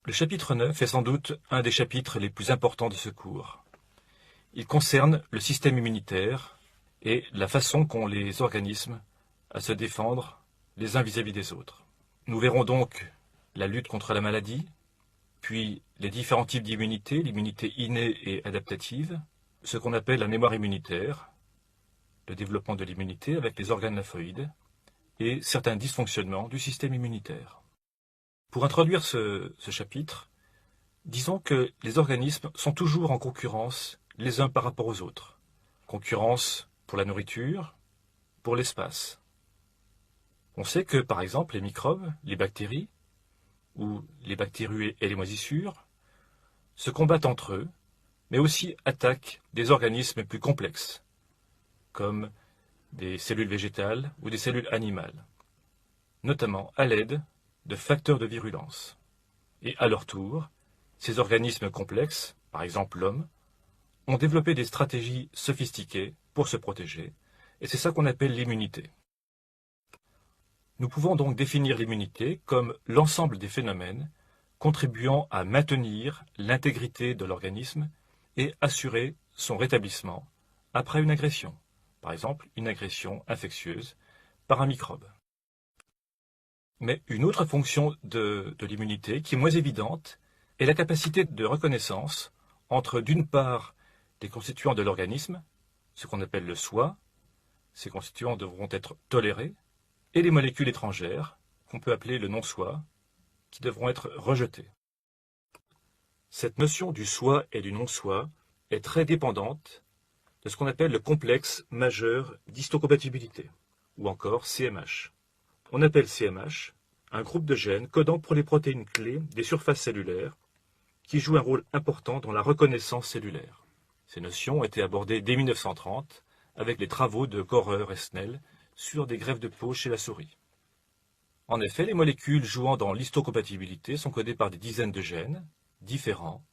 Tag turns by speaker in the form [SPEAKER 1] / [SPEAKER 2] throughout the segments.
[SPEAKER 1] Le chapitre 9 est sans doute un des chapitres les plus importants de ce cours. Il concerne le système immunitaire et la façon qu'ont les organismes à se défendre les uns vis-à-vis des autres. Nous verrons donc la lutte contre la maladie, puis les différents types d'immunité, l'immunité innée et adaptative, ce qu'on appelle la mémoire immunitaire, le développement de l'immunité avec les organes lymphoïdes, et certains dysfonctionnements du système immunitaire. Pour introduire ce chapitre, disons que les organismes sont toujours en concurrence les uns par rapport aux autres. Concurrence pour la nourriture, pour l'espace. On sait que, par exemple, les microbes, les bactéries, ou les bactéries et les moisissures, se combattent entre eux, mais aussi attaquent des organismes plus complexes, comme des cellules végétales ou des cellules animales, notamment à l'aide de facteurs de virulence. Et à leur tour, ces organismes complexes, par exemple l'homme, ont développé des stratégies sophistiquées pour se protéger, et c'est ça qu'on appelle l'immunité. Nous pouvons donc définir l'immunité comme l'ensemble des phénomènes contribuant à maintenir l'intégrité de l'organisme et assurer son rétablissement après une agression, par exemple une agression infectieuse par un microbe. Mais une autre fonction de l'immunité, qui est moins évidente, est la capacité de reconnaissance entre, d'une part, les constituants de l'organisme, ce qu'on appelle le soi, ces constituants devront être tolérés, et les molécules étrangères, qu'on peut appeler le non-soi, qui devront être rejetées. Cette notion du soi et du non-soi est très dépendante de ce qu'on appelle le complexe majeur d'histocompatibilité, ou encore CMH. On appelle CMH un groupe de gènes codant pour les protéines clés des surfaces cellulaires qui jouent un rôle important dans la reconnaissance cellulaire. Ces notions ont été abordées dès 1930 avec les travaux de Gorer et Snell sur des greffes de peau chez la souris. En effet, les molécules jouant dans l'histocompatibilité sont codées par des dizaines de gènes différents,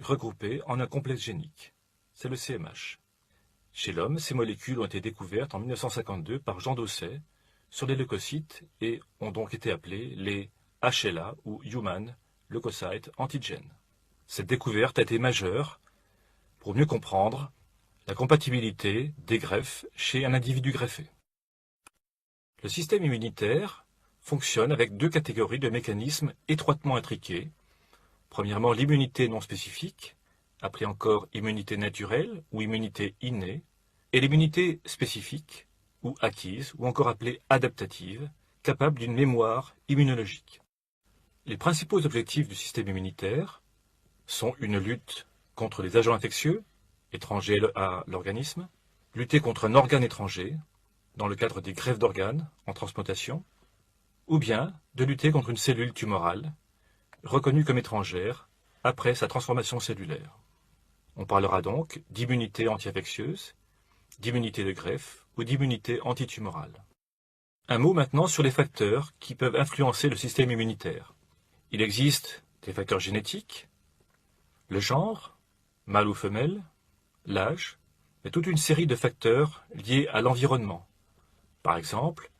[SPEAKER 1] regroupés en un complexe génique. C'est le CMH. Chez l'homme, ces molécules ont été découvertes en 1952 par Jean Dosset sur les leucocytes et ont donc été appelées les HLA ou Human Leukocyte Antigen. Cette découverte a été majeure pour mieux comprendre la compatibilité des greffes chez un individu greffé. Le système immunitaire fonctionne avec deux catégories de mécanismes étroitement intriqués. Premièrement, l'immunité non spécifique, appelée encore immunité naturelle ou immunité innée, et l'immunité spécifique, ou acquise, ou encore appelée adaptative, capable d'une mémoire immunologique. Les principaux objectifs du système immunitaire sont une lutte contre les agents infectieux, étrangers à l'organisme, lutter contre un organe étranger, dans le cadre des greffes d'organes en transplantation, ou bien de lutter contre une cellule tumorale, reconnue comme étrangère après sa transformation cellulaire. On parlera donc d'immunité anti-infectieuse, d'immunité de greffe ou d'immunité antitumorale. Un mot maintenant sur les facteurs qui peuvent influencer le système immunitaire. Il existe des facteurs génétiques, le genre, mâle ou femelle, l'âge, et toute une série de facteurs liés à l'environnement. Par exemple,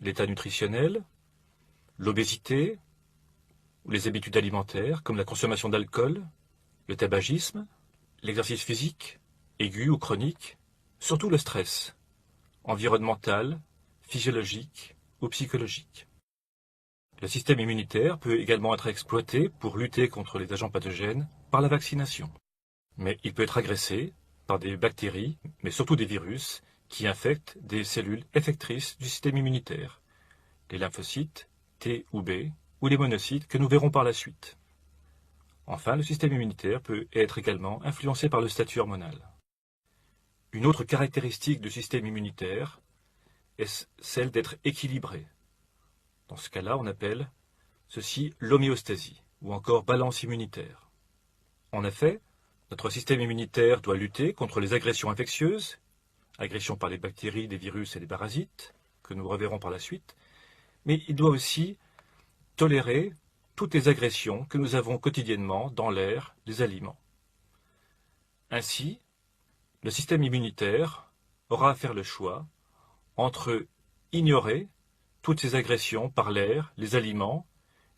[SPEAKER 1] l'état nutritionnel, l'obésité, ou les habitudes alimentaires comme la consommation d'alcool, le tabagisme, l'exercice physique, aigu ou chronique, surtout le stress, environnemental, physiologique ou psychologique. Le système immunitaire peut également être exploité pour lutter contre les agents pathogènes par la vaccination. Mais il peut être agressé par des bactéries, mais surtout des virus, qui infectent des cellules effectrices du système immunitaire, les lymphocytes, T ou B, ou les monocytes que nous verrons par la suite. Enfin, le système immunitaire peut être également influencé par le statut hormonal. Une autre caractéristique du système immunitaire est celle d'être équilibré. Dans ce cas-là, on appelle ceci l'homéostasie, ou encore balance immunitaire. En effet, notre système immunitaire doit lutter contre les agressions infectieuses, agressions par les bactéries, des virus et des parasites, que nous reverrons par la suite, mais il doit aussi tolérer toutes les agressions que nous avons quotidiennement dans l'air, les aliments. Ainsi, le système immunitaire aura à faire le choix entre ignorer toutes ces agressions par l'air, les aliments,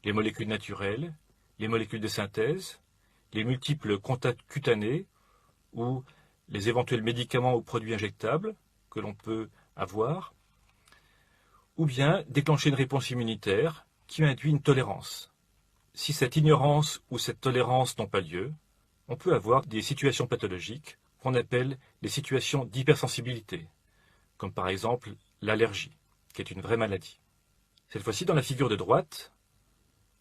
[SPEAKER 1] les molécules naturelles, les molécules de synthèse, les multiples contacts cutanés ou les éventuels médicaments ou produits injectables que l'on peut avoir, ou bien déclencher une réponse immunitaire qui induit une tolérance. Si cette ignorance ou cette tolérance n'ont pas lieu, on peut avoir des situations pathologiques qu'on appelle les situations d'hypersensibilité, comme par exemple l'allergie, qui est une vraie maladie. Cette fois-ci, dans la figure de droite,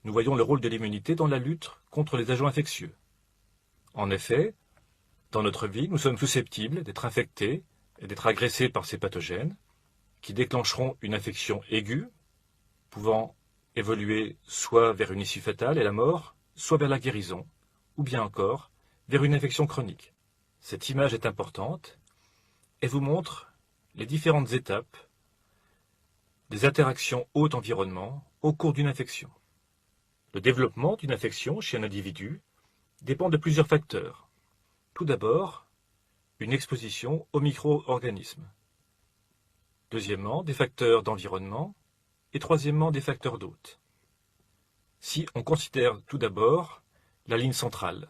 [SPEAKER 1] nous voyons le rôle de l'immunité dans la lutte contre les agents infectieux. En effet, dans notre vie, nous sommes susceptibles d'être infectés et d'être agressés par ces pathogènes qui déclencheront une infection aiguë, pouvant évoluer soit vers une issue fatale et la mort, soit vers la guérison, ou bien encore vers une infection chronique. Cette image est importante et vous montre les différentes étapes des interactions hôte-environnement au cours d'une infection. Le développement d'une infection chez un individu dépend de plusieurs facteurs. Tout d'abord, une exposition aux micro-organismes. Deuxièmement, des facteurs d'environnement. Et troisièmement, des facteurs d'hôte. Si on considère tout d'abord la ligne centrale,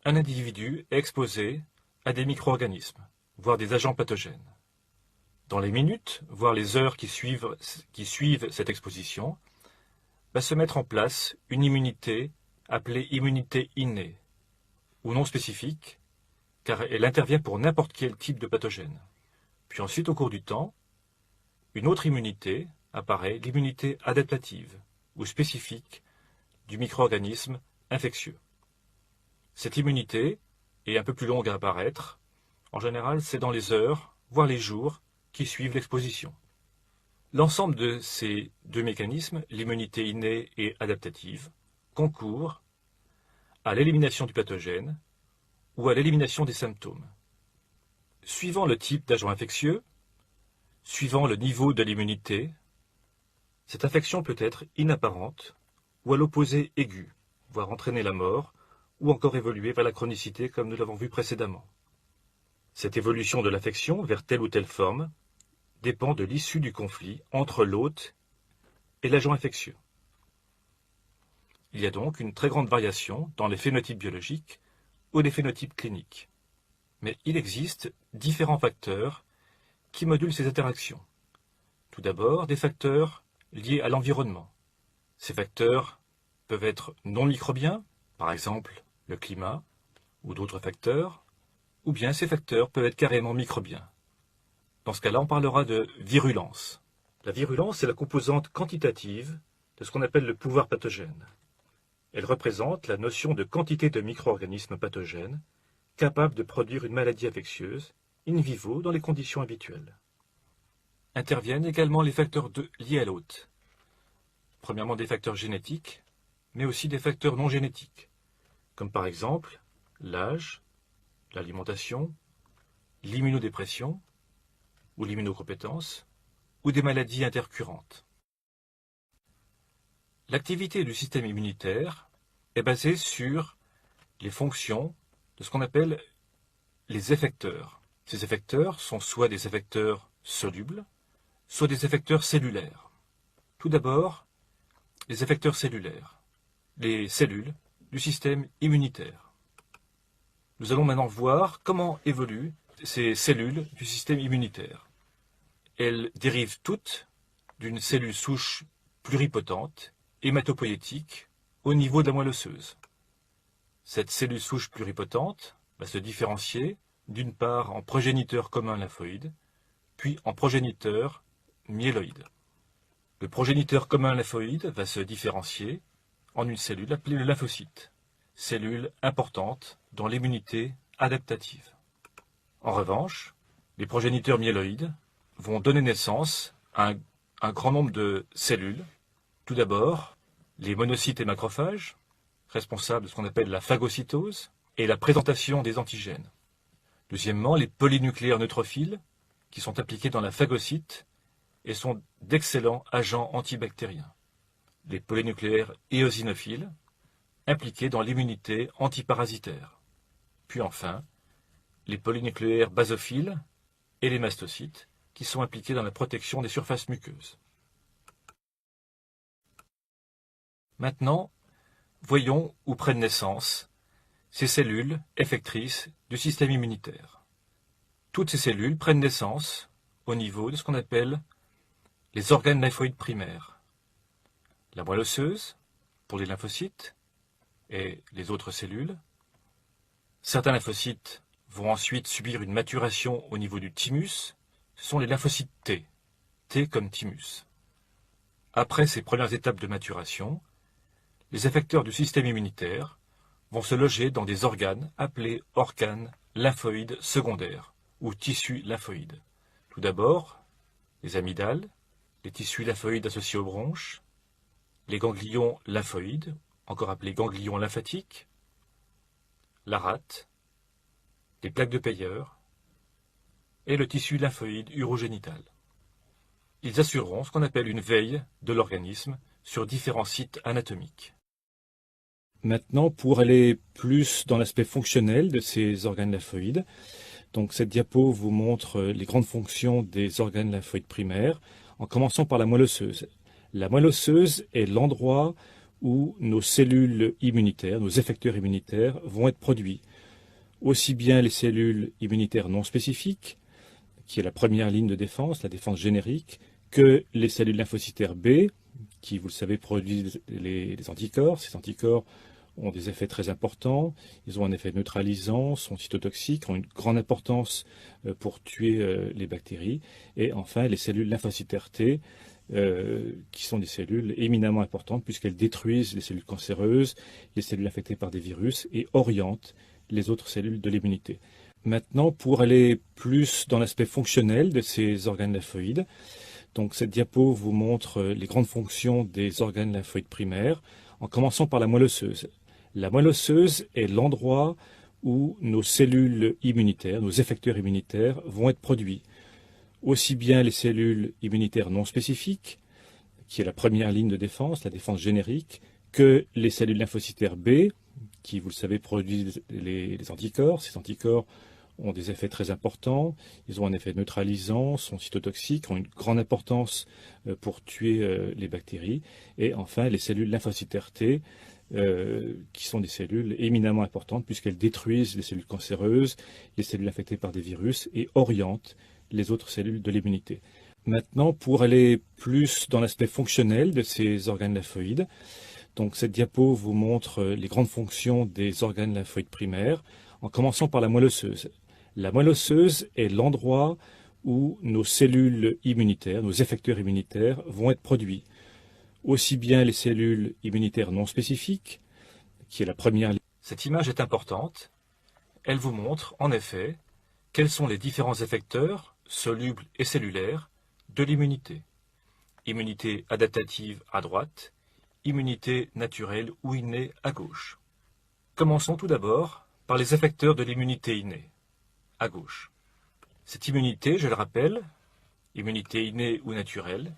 [SPEAKER 1] un individu est exposé à des micro-organismes, voire des agents pathogènes. Dans les minutes, voire les heures qui suivent cette exposition, va se mettre en place une immunité appelée immunité innée, ou non spécifique, car elle intervient pour n'importe quel type de pathogène. Puis ensuite, au cours du temps, une autre immunité apparaît, l'immunité adaptative, ou spécifique, du micro-organisme infectieux. Cette immunité est un peu plus longue à apparaître. En général, c'est dans les heures, voire les jours, qui suivent l'exposition. L'ensemble de ces deux mécanismes, l'immunité innée et adaptative, concourent à l'élimination du pathogène ou à l'élimination des symptômes. Suivant le type d'agent infectieux, suivant le niveau de l'immunité, cette infection peut être inapparente ou à l'opposé aiguë, voire entraîner la mort, ou encore évoluer vers la chronicité comme nous l'avons vu précédemment. Cette évolution de l'infection vers telle ou telle forme dépend de l'issue du conflit entre l'hôte et l'agent infectieux. Il y a donc une très grande variation dans les phénotypes biologiques ou les phénotypes cliniques. Mais il existe différents facteurs qui modulent ces interactions. Tout d'abord, des facteurs liés à l'environnement. Ces facteurs peuvent être non microbiens, par exemple le climat ou d'autres facteurs, ou bien ces facteurs peuvent être carrément microbiens. Dans ce cas-là, on parlera de virulence. La virulence est la composante quantitative de ce qu'on appelle le pouvoir pathogène. Elle représente la notion de quantité de micro-organismes pathogènes capables de produire une maladie infectieuse in vivo dans les conditions habituelles. Interviennent également les facteurs liés à l'hôte. Premièrement des facteurs génétiques, mais aussi des facteurs non génétiques, comme par exemple l'âge, l'alimentation, l'immunodépression ou l'immunocompétence, ou des maladies intercurrentes. L'activité du système immunitaire est basée sur les fonctions de ce qu'on appelle les effecteurs. Ces effecteurs sont soit des effecteurs solubles, soit des effecteurs cellulaires. Tout d'abord, les effecteurs cellulaires, les cellules du système immunitaire. Nous allons maintenant voir comment évoluent ces cellules du système immunitaire. Elles dérivent toutes d'une cellule souche pluripotente, hématopoïétique, au niveau de la moelle osseuse. Cette cellule souche pluripotente va se différencier d'une part en progéniteur commun lymphoïde, puis en progéniteur myéloïde. Le progéniteur commun lymphoïde va se différencier en une cellule appelée le lymphocyte, cellule importante dans l'immunité adaptative. En revanche, les progéniteurs myéloïdes vont donner naissance à un grand nombre de cellules. Tout d'abord, les monocytes et macrophages, responsables de ce qu'on appelle la phagocytose et la présentation des antigènes. Deuxièmement, les polynucléaires neutrophiles, qui sont impliqués dans la phagocyte et sont d'excellents agents antibactériens. Les polynucléaires éosinophiles, impliqués dans l'immunité antiparasitaire. Puis enfin, les polynucléaires basophiles et les mastocytes, qui sont impliqués dans la protection des surfaces muqueuses. Maintenant, Voyons où prennent naissance ces cellules effectrices du système immunitaire. Toutes ces cellules prennent naissance au niveau de ce qu'on appelle les organes lymphoïdes primaires. La moelle osseuse, pour les lymphocytes et les autres cellules. Certains lymphocytes vont ensuite subir une maturation au niveau du thymus. Ce sont les lymphocytes T, T comme thymus. Après ces premières étapes de maturation, les effecteurs du système immunitaire vont se loger dans des organes appelés organes lymphoïdes secondaires ou tissus lymphoïdes. Tout d'abord, les amygdales, les tissus lymphoïdes associés aux bronches, les ganglions lymphoïdes, encore appelés ganglions lymphatiques, la rate, les plaques de Peyer et le tissu lymphoïde urogénital. Ils assureront ce qu'on appelle une veille de l'organisme sur différents sites anatomiques. Maintenant, pour aller plus dans l'aspect fonctionnel de ces organes lymphoïdes, donc cette diapo vous montre les grandes fonctions des organes lymphoïdes primaires, en commençant par la moelle osseuse. La moelle osseuse est l'endroit où nos cellules immunitaires, nos effecteurs immunitaires vont être produits. Aussi bien les cellules immunitaires non spécifiques, qui est la première ligne de défense, la défense générique, que les cellules lymphocytaires B, qui, vous le savez, produisent les anticorps. Ces anticorps ont des effets très importants. Ils ont un effet neutralisant, sont cytotoxiques, ont une grande importance pour tuer les bactéries. Et enfin, les cellules lymphocytaires T, qui sont des cellules éminemment importantes puisqu'elles détruisent les cellules cancéreuses, les cellules infectées par des virus et orientent les autres cellules de l'immunité. Maintenant, pour aller plus dans l'aspect fonctionnel de ces organes lymphoïdes, donc cette diapo vous montre les grandes fonctions des organes lymphoïdes primaires, en commençant par la moelle osseuse. La moelle osseuse est l'endroit où nos cellules immunitaires, nos effecteurs immunitaires vont être produits. Aussi bien les cellules immunitaires non spécifiques, qui est la première ligne de défense, la défense générique, que les cellules lymphocytaires B, qui, vous le savez, produisent les anticorps. Ces anticorps ont des effets très importants, ils ont un effet neutralisant, sont cytotoxiques, ont une grande importance pour tuer les bactéries. Et enfin, les cellules lymphocytaires T, qui sont des cellules éminemment importantes puisqu'elles détruisent les cellules cancéreuses, les cellules infectées par des virus et orientent les autres cellules de l'immunité. Maintenant, pour aller plus dans l'aspect fonctionnel de ces organes lymphoïdes, donc cette diapo vous montre les grandes fonctions des organes lymphoïdes primaires, en commençant par la moelle osseuse. La moelle osseuse est l'endroit où nos cellules immunitaires, nos effecteurs immunitaires vont être produits. Aussi bien les cellules immunitaires non spécifiques, qui est la première ligne. Cette image est importante. Elle vous montre, en effet, quels sont les différents effecteurs, solubles et cellulaires, de l'immunité. Immunité adaptative à droite, immunité naturelle ou innée à gauche. Commençons tout d'abord par les effecteurs de l'immunité innée, à gauche. Cette immunité, je le rappelle, immunité innée ou naturelle,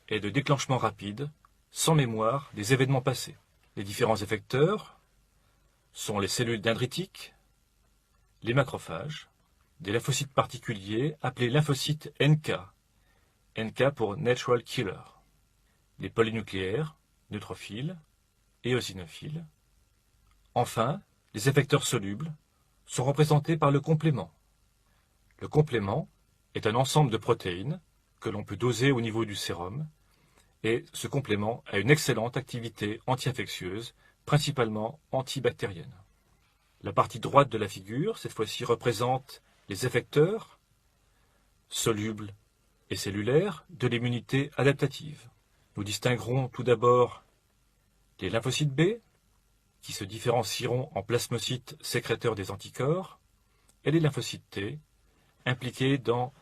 [SPEAKER 1] est de déclenchement rapide, sans mémoire des événements passés. Les différents effecteurs sont les cellules dendritiques, les macrophages, des lymphocytes particuliers appelés lymphocytes NK, NK pour Natural Killer, les polynucléaires, neutrophiles, éosinophiles. Enfin, les effecteurs solubles sont représentés par le complément. Le complément est un ensemble de protéines que l'on peut doser au niveau du sérum, et ce complément a une excellente activité anti-infectieuse, principalement antibactérienne. La partie droite de la figure, cette fois-ci, représente les effecteurs, solubles et cellulaires, de l'immunité adaptative. Nous distinguerons tout d'abord les lymphocytes B, qui se différencieront en plasmocytes sécréteurs des anticorps, et les lymphocytes T, impliqués dans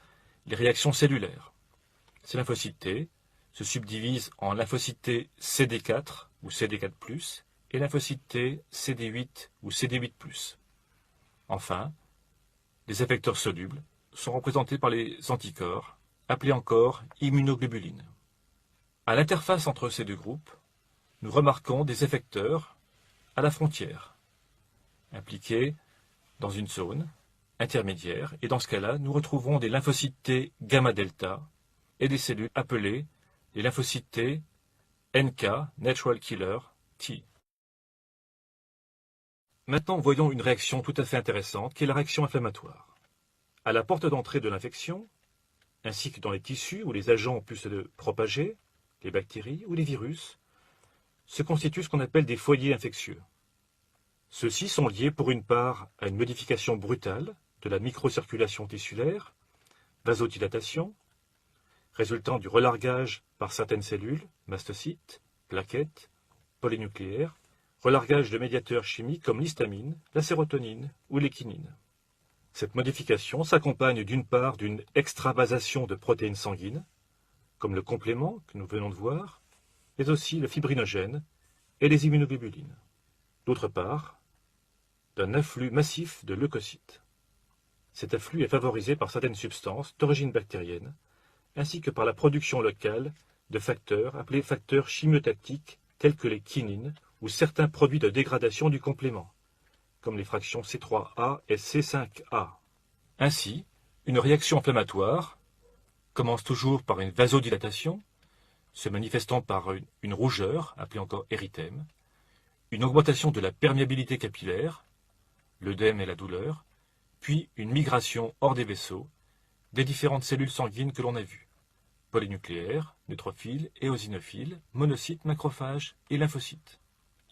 [SPEAKER 1] les réactions cellulaires. Ces lymphocytes T se subdivisent en lymphocytes T CD4 ou CD4+, et lymphocytes T CD8 ou CD8+. Enfin, les effecteurs solubles sont représentés par les anticorps, appelés encore immunoglobulines. À l'interface entre ces deux groupes, nous remarquons des effecteurs à la frontière, impliqués dans une zone intermédiaire, et dans ce cas-là, nous retrouvons des lymphocytes T gamma-delta et des cellules appelées les lymphocytes T NK, Natural Killer T. Maintenant, voyons une réaction tout à fait intéressante, qui est la réaction inflammatoire. À la porte d'entrée de l'infection, ainsi que dans les tissus où les agents ont pu se propager, les bactéries ou les virus, se constituent ce qu'on appelle des foyers infectieux. Ceux-ci sont liés pour une part à une modification brutale de la microcirculation tissulaire, vasodilatation, résultant du relargage par certaines cellules, mastocytes, plaquettes, polynucléaires, relargage de médiateurs chimiques comme l'histamine, la sérotonine ou les kinines. Cette modification s'accompagne d'une part d'une extravasation de protéines sanguines, comme le complément que nous venons de voir, mais aussi le fibrinogène et les immunoglobulines. D'autre part, d'un afflux massif de leucocytes. Cet afflux est favorisé par certaines substances d'origine bactérienne, ainsi que par la production locale de facteurs appelés facteurs chimiotactiques tels que les kinines ou certains produits de dégradation du complément, comme les fractions C3A et C5A. Ainsi, une réaction inflammatoire commence toujours par une vasodilatation, se manifestant par une rougeur, appelée encore érythème, une augmentation de la perméabilité capillaire, l'œdème et la douleur, puis une migration hors des vaisseaux des différentes cellules sanguines que l'on a vues, polynucléaires, neutrophiles, éosinophiles, monocytes, macrophages et lymphocytes.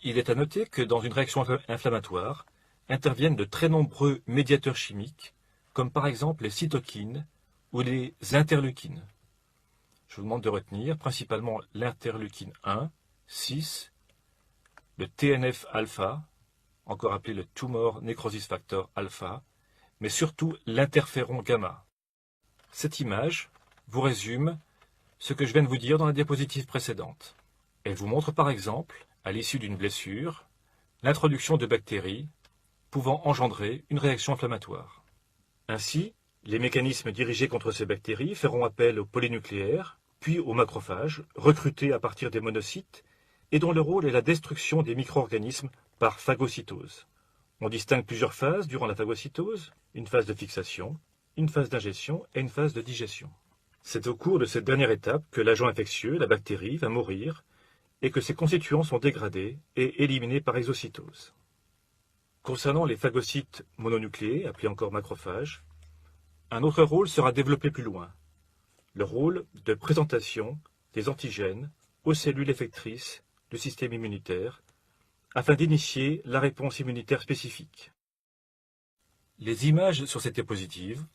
[SPEAKER 1] Il est à noter que dans une réaction inflammatoire interviennent de très nombreux médiateurs chimiques, comme par exemple les cytokines ou les interleukines. Je vous demande de retenir principalement l'interleukine 1, 6, le TNF-alpha, encore appelé le Tumor Necrosis Factor alpha, mais surtout l'interféron gamma. Cette image vous résume ce que je viens de vous dire dans la diapositive précédente. Elle vous montre par exemple, à l'issue d'une blessure, l'introduction de bactéries pouvant engendrer une réaction inflammatoire. Ainsi, les mécanismes dirigés contre ces bactéries feront appel aux polynucléaires, puis aux macrophages, recrutés à partir des monocytes, et dont le rôle est la destruction des micro-organismes par phagocytose. On distingue plusieurs phases durant la phagocytose, une phase de fixation, une phase d'ingestion et une phase de digestion. C'est au cours de cette dernière étape que l'agent infectieux, la bactérie, va mourir et que ses constituants sont dégradés et éliminés par exocytose. Concernant les phagocytes mononucléés, appelés encore macrophages, un autre rôle sera développé plus loin, le rôle de présentation des antigènes aux cellules effectrices du système immunitaire afin d'initier la réponse immunitaire spécifique. Les images sur cette diapositive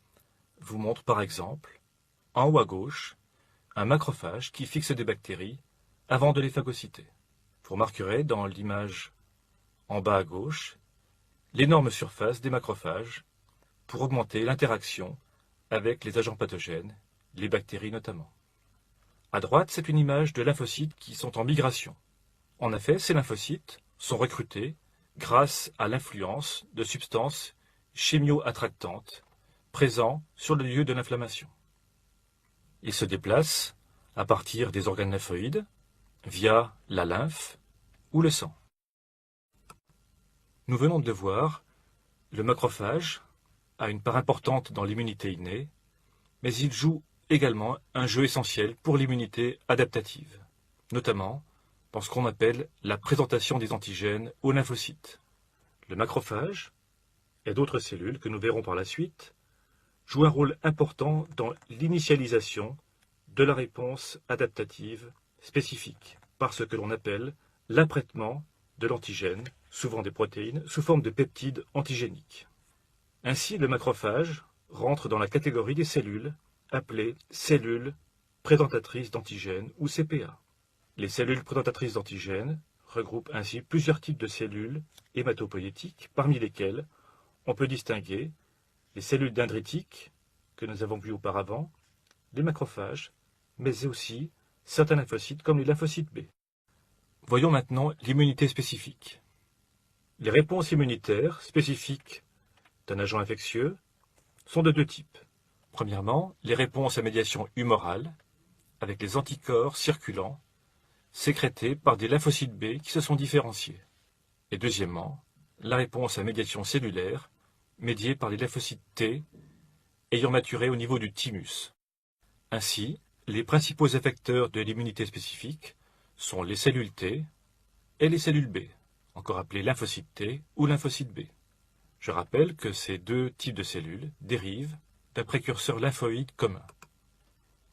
[SPEAKER 1] vous montrent par exemple, en haut à gauche, un macrophage qui fixe des bactéries avant de les phagocyter. Vous remarquerez dans l'image en bas à gauche l'énorme surface des macrophages pour augmenter l'interaction avec les agents pathogènes, les bactéries notamment. À droite, c'est une image de lymphocytes qui sont en migration. En effet, ces lymphocytes sont recrutés grâce à l'influence de substances chimio-attractantes présentes sur le lieu de l'inflammation. Ils se déplacent à partir des organes lymphoïdes via la lymphe ou le sang. Nous venons de voir, le macrophage a une part importante dans l'immunité innée, mais il joue également un jeu essentiel pour l'immunité adaptative, notamment dans ce qu'on appelle la présentation des antigènes aux lymphocytes. Le macrophage et d'autres cellules que nous verrons par la suite jouent un rôle important dans l'initialisation de la réponse adaptative spécifique par ce que l'on appelle l'apprêtement de l'antigène, souvent des protéines, sous forme de peptides antigéniques. Ainsi, le macrophage rentre dans la catégorie des cellules appelées cellules présentatrices d'antigènes ou CPA. Les cellules présentatrices d'antigènes regroupent ainsi plusieurs types de cellules hématopoïétiques, parmi lesquelles on peut distinguer les cellules dendritiques que nous avons vues auparavant, les macrophages, mais aussi certains lymphocytes comme les lymphocytes B. Voyons maintenant l'immunité spécifique. Les réponses immunitaires spécifiques d'un agent infectieux sont de deux types. Premièrement, les réponses à médiation humorale, avec les anticorps circulants, sécrétés par des lymphocytes B qui se sont différenciés. Et deuxièmement, la réponse à médiation cellulaire, médiée par les lymphocytes T, ayant maturé au niveau du thymus. Ainsi, les principaux effecteurs de l'immunité spécifique sont les cellules T et les cellules B. encore appelés lymphocytes T ou lymphocytes B. Je rappelle que ces deux types de cellules dérivent d'un précurseur lymphoïde commun.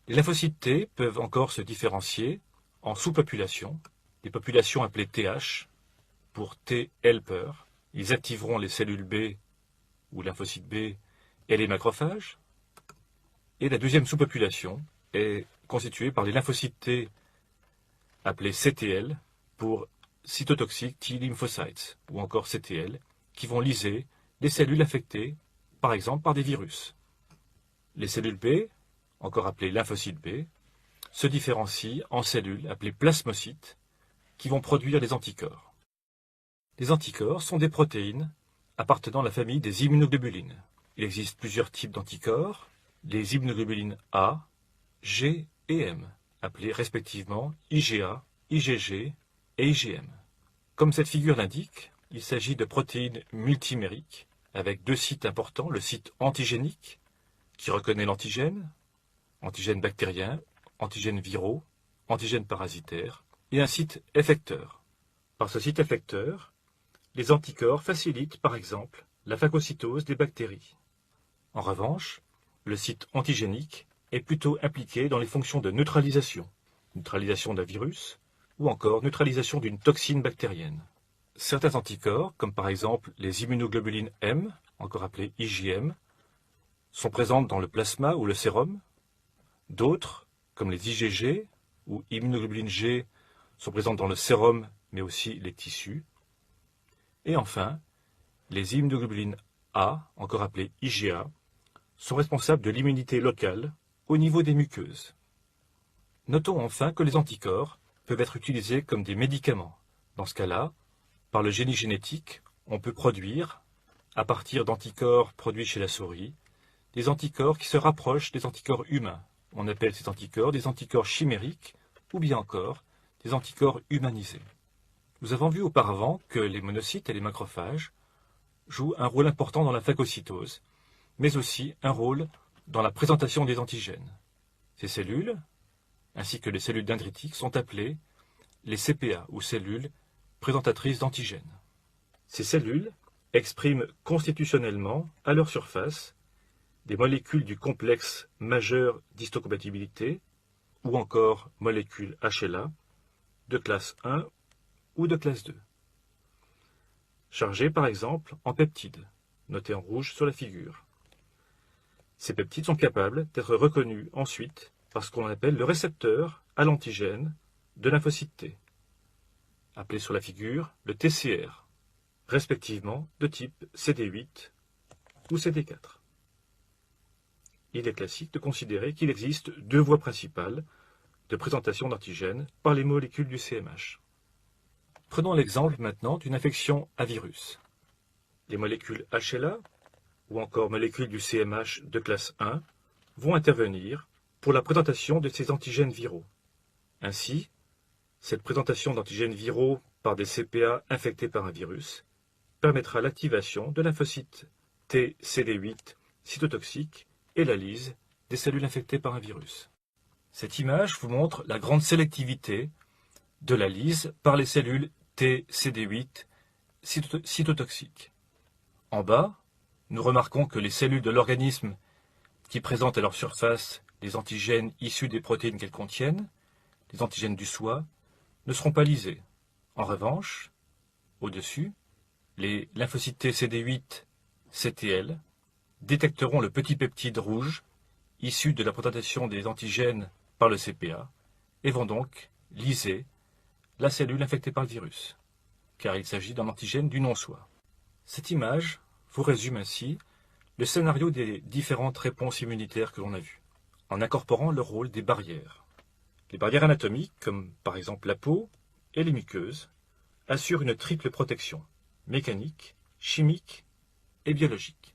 [SPEAKER 1] Les lymphocytes T peuvent encore se différencier en sous-populations, des populations appelées TH, pour T helper. Ils activeront les cellules B ou lymphocytes B et les macrophages. Et la deuxième sous-population est constituée par les lymphocytes T appelés CTL pour cytotoxic T lymphocytes, ou encore CTL, qui vont lyser les cellules affectées, par exemple par des virus. Les cellules B, encore appelées lymphocytes B, se différencient en cellules appelées plasmocytes, qui vont produire des anticorps. Les anticorps sont des protéines appartenant à la famille des immunoglobulines. Il existe plusieurs types d'anticorps, les immunoglobulines A, G et M, appelées respectivement IgA, IgG et IgM. Comme cette figure l'indique, il s'agit de protéines multimériques avec deux sites importants, le site antigénique qui reconnaît l'antigène, antigène bactérien, antigènes viraux, antigènes parasitaires, et un site effecteur. Par ce site effecteur, les anticorps facilitent par exemple la phagocytose des bactéries. En revanche, le site antigénique est plutôt impliqué dans les fonctions de neutralisation, neutralisation d'un virus, ou encore neutralisation d'une toxine bactérienne. Certains anticorps, comme par exemple les immunoglobulines M, encore appelées IgM, sont présentes dans le plasma ou le sérum. D'autres, comme les IgG ou immunoglobulines G, sont présentes dans le sérum, mais aussi les tissus. Et enfin, les immunoglobulines A, encore appelées IgA, sont responsables de l'immunité locale au niveau des muqueuses. Notons enfin que les anticorps peuvent être utilisés comme des médicaments. Dans ce cas-là, par le génie génétique, on peut produire, à partir d'anticorps produits chez la souris, des anticorps qui se rapprochent des anticorps humains. On appelle ces anticorps des anticorps chimériques ou bien encore des anticorps humanisés. Nous avons vu auparavant que les monocytes et les macrophages jouent un rôle important dans la phagocytose, mais aussi un rôle dans la présentation des antigènes. Ces cellules, ainsi que les cellules dendritiques, sont appelées les CPA ou cellules présentatrices d'antigènes. Ces cellules expriment constitutionnellement à leur surface des molécules du complexe majeur d'histocompatibilité ou encore molécules HLA de classe 1 ou de classe 2, chargées par exemple en peptides, notés en rouge sur la figure. Ces peptides sont capables d'être reconnus ensuite par ce qu'on appelle le récepteur à l'antigène de lymphocyte T, appelé sur la figure le TCR, respectivement de type CD8 ou CD4. Il est classique de considérer qu'il existe deux voies principales de présentation d'antigènes par les molécules du CMH. Prenons l'exemple maintenant d'une infection à virus. Les molécules HLA ou encore molécules du CMH de classe 1 vont intervenir pour la présentation de ces antigènes viraux. Ainsi, cette présentation d'antigènes viraux par des CPA infectés par un virus permettra l'activation de lymphocytes T CD8 cytotoxiques et la lyse des cellules infectées par un virus. Cette image vous montre la grande sélectivité de la lyse par les cellules T CD8 cytotoxiques. En bas, nous remarquons que les cellules de l'organisme qui présentent à leur surface les antigènes issus des protéines qu'elles contiennent, les antigènes du soi, ne seront pas lysés. En revanche, au-dessus, les lymphocytes T CD8 CTL détecteront le petit peptide rouge issu de la présentation des antigènes par le CPA et vont donc lyser la cellule infectée par le virus, car il s'agit d'un antigène du non-soi. Cette image vous résume ainsi le scénario des différentes réponses immunitaires que l'on a vues, en incorporant le rôle des barrières. Les barrières anatomiques, comme par exemple la peau et les muqueuses, assurent une triple protection, mécanique, chimique et biologique.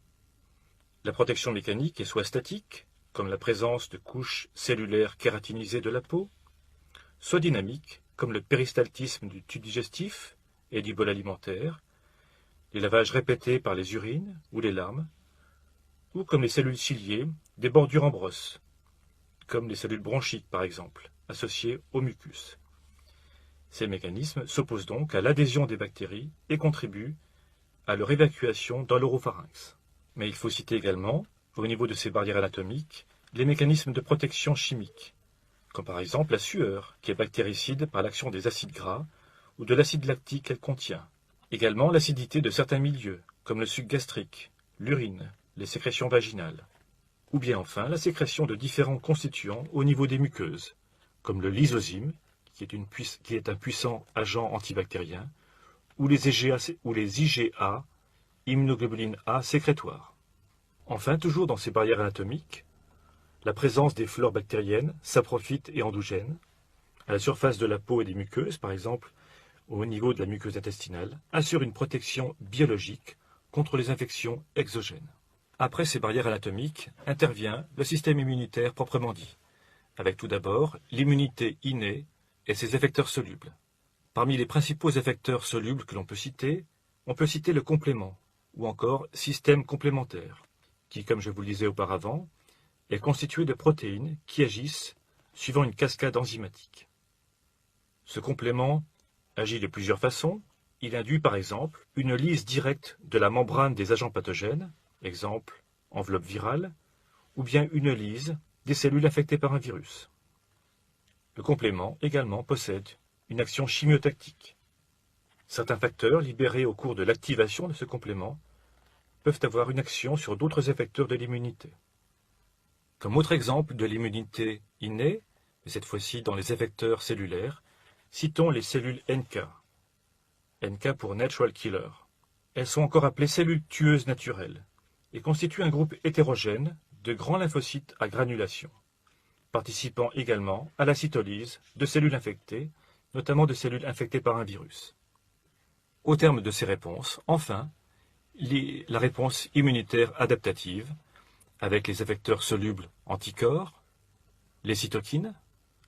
[SPEAKER 1] La protection mécanique est soit statique, comme la présence de couches cellulaires kératinisées de la peau, soit dynamique, comme le péristaltisme du tube digestif et du bol alimentaire, les lavages répétés par les urines ou les larmes, ou comme les cellules ciliées des bordures en brosse, comme les cellules bronchiques par exemple, associées au mucus. Ces mécanismes s'opposent donc à l'adhésion des bactéries et contribuent à leur évacuation dans l'oropharynx. Mais il faut citer également, au niveau de ces barrières anatomiques, les mécanismes de protection chimique, comme par exemple la sueur, qui est bactéricide par l'action des acides gras ou de l'acide lactique qu'elle contient. Également l'acidité de certains milieux, comme le suc gastrique, l'urine, les sécrétions vaginales. Ou bien enfin la sécrétion de différents constituants au niveau des muqueuses, comme le lysozyme, qui est un puissant agent antibactérien, ou les IgA, immunoglobuline A sécrétoires. Enfin, toujours dans ces barrières anatomiques, la présence des flores bactériennes, saprophytes et endogènes, à la surface de la peau et des muqueuses, par exemple au niveau de la muqueuse intestinale, assure une protection biologique contre les infections exogènes. Après ces barrières anatomiques, intervient le système immunitaire proprement dit, avec tout d'abord l'immunité innée et ses effecteurs solubles. Parmi les principaux effecteurs solubles que l'on peut citer, on peut citer le complément, ou encore système complémentaire, qui, comme je vous le disais auparavant, est constitué de protéines qui agissent suivant une cascade enzymatique. Ce complément agit de plusieurs façons. Il induit par exemple une lyse directe de la membrane des agents pathogènes, exemple enveloppe virale, ou bien une lyse des cellules infectées par un virus. Le complément également possède une action chimiotactique. Certains facteurs libérés au cours de l'activation de ce complément peuvent avoir une action sur d'autres effecteurs de l'immunité. Comme autre exemple de l'immunité innée, mais cette fois-ci dans les effecteurs cellulaires, citons les cellules NK. NK pour Natural Killer. Elles sont encore appelées cellules tueuses naturelles et constituent un groupe hétérogène de grands lymphocytes à granulation, participant également à la cytolyse de cellules infectées, notamment de cellules infectées par un virus. Au terme de ces réponses, enfin, la réponse immunitaire adaptative, avec les effecteurs solubles anticorps, les cytokines,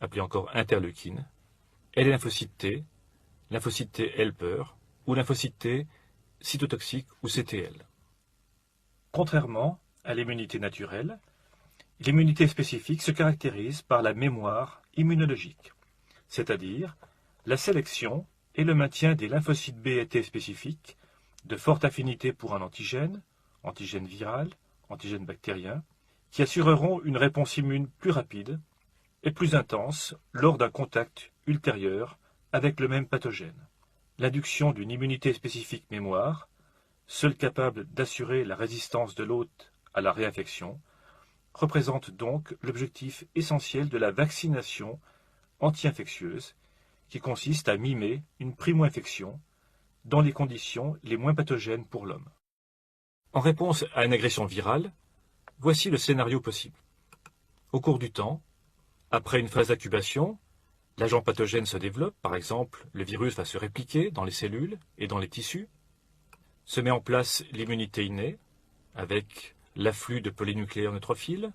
[SPEAKER 1] appelées encore interleukines, et les lymphocytes T helper, ou lymphocytes T cytotoxiques ou CTL. Contrairement à l'immunité naturelle, l'immunité spécifique se caractérise par la mémoire immunologique, c'est-à-dire la sélection et le maintien des lymphocytes B et T spécifiques de forte affinité pour un antigène viral, antigène bactérien, qui assureront une réponse immune plus rapide et plus intense lors d'un contact ultérieur avec le même pathogène. L'induction d'une immunité spécifique mémoire, seule capable d'assurer la résistance de l'hôte à la réinfection, représente donc l'objectif essentiel de la vaccination anti-infectieuse, qui consiste à mimer une primo-infection dans les conditions les moins pathogènes pour l'homme. En réponse à une agression virale, voici le scénario possible. Au cours du temps, après une phase d'incubation, l'agent pathogène se développe, par exemple, le virus va se répliquer dans les cellules et dans les tissus, se met en place l'immunité innée, avec l'afflux de polynucléaires neutrophiles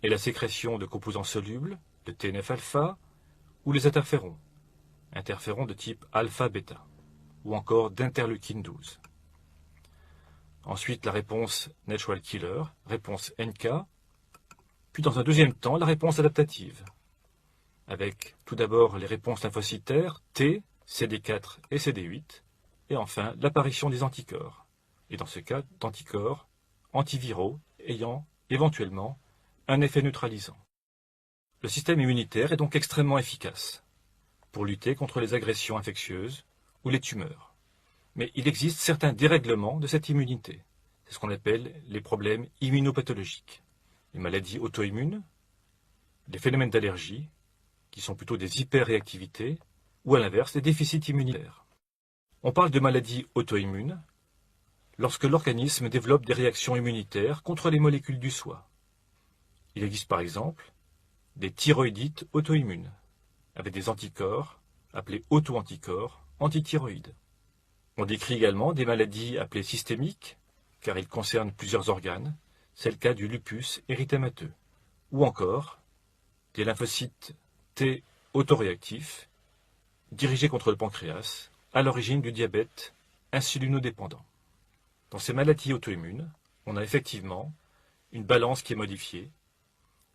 [SPEAKER 1] et la sécrétion de composants solubles, de TNF-alpha, ou les interférons de type alpha-bêta, ou encore d'interleukine 12. Ensuite, la réponse Natural Killer, réponse NK, puis dans un deuxième temps, la réponse adaptative, avec tout d'abord les réponses lymphocytaires T, CD4 et CD8, et enfin l'apparition des anticorps, et dans ce cas d'anticorps antiviraux ayant éventuellement un effet neutralisant. Le système immunitaire est donc extrêmement efficace pour lutter contre les agressions infectieuses ou les tumeurs. Mais il existe certains dérèglements de cette immunité. C'est ce qu'on appelle les problèmes immunopathologiques. Les maladies auto-immunes, les phénomènes d'allergie, qui sont plutôt des hyperréactivités, ou à l'inverse, des déficits immunitaires. On parle de maladies auto-immunes lorsque l'organisme développe des réactions immunitaires contre les molécules du soi. Il existe par exemple des thyroïdites auto-immunes, avec des anticorps appelés auto-anticorps antithyroïdes. On décrit également des maladies appelées systémiques, car ils concernent plusieurs organes, c'est le cas du lupus érythémateux, ou encore des lymphocytes T autoréactifs, dirigés contre le pancréas, à l'origine du diabète insulinodépendant. Dans ces maladies auto-immunes, on a effectivement une balance qui est modifiée,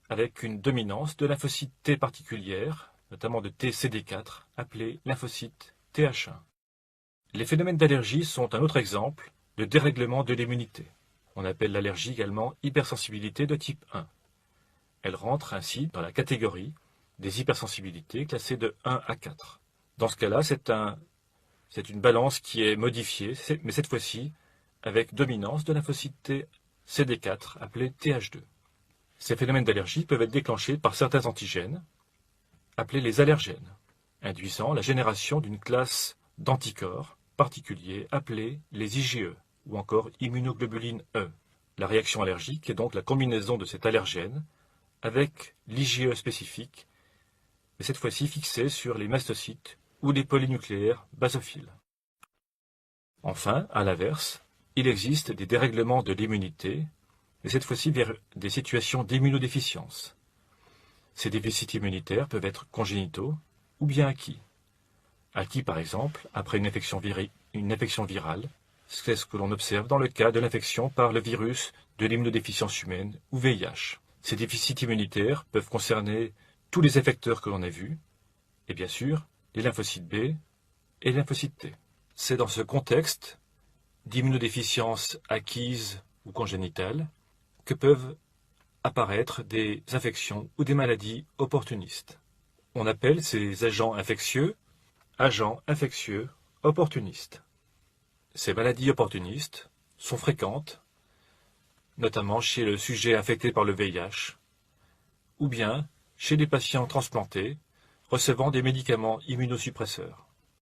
[SPEAKER 1] avec une dominance de lymphocytes T particulières, notamment de TCD4, appelés lymphocytes Th1. Les phénomènes d'allergie sont un autre exemple de dérèglement de l'immunité. On appelle l'allergie également hypersensibilité de type 1. Elle rentre ainsi dans la catégorie des hypersensibilités classées de 1 à 4. Dans ce cas-là, c'est une balance qui est modifiée, mais cette fois-ci avec dominance de lymphocyte CD4 appelé Th2. Ces phénomènes d'allergie peuvent être déclenchés par certains antigènes, appelés les allergènes, induisant la génération d'une classe d'anticorps particuliers appelés les IgE, ou encore immunoglobuline E. La réaction allergique est donc la combinaison de cet allergène avec l'IgE spécifique, mais cette fois-ci fixée sur les mastocytes ou les polynucléaires basophiles. Enfin, à l'inverse, il existe des dérèglements de l'immunité, mais cette fois-ci vers des situations d'immunodéficience. Ces déficits immunitaires peuvent être congénitaux ou bien acquis. Acquis par exemple après une infection virale, c'est ce que l'on observe dans le cas de l'infection par le virus de l'immunodéficience humaine ou VIH. Ces déficits immunitaires peuvent concerner tous les effecteurs que l'on a vus, et bien sûr les lymphocytes B et les lymphocytes T. C'est dans ce contexte d'immunodéficience acquise ou congénitale que peuvent apparaître des infections ou des maladies opportunistes. On appelle ces agents infectieux opportunistes. Ces maladies opportunistes sont fréquentes, notamment chez le sujet infecté par le VIH, ou bien chez les patients transplantés recevant des médicaments immunosuppresseurs.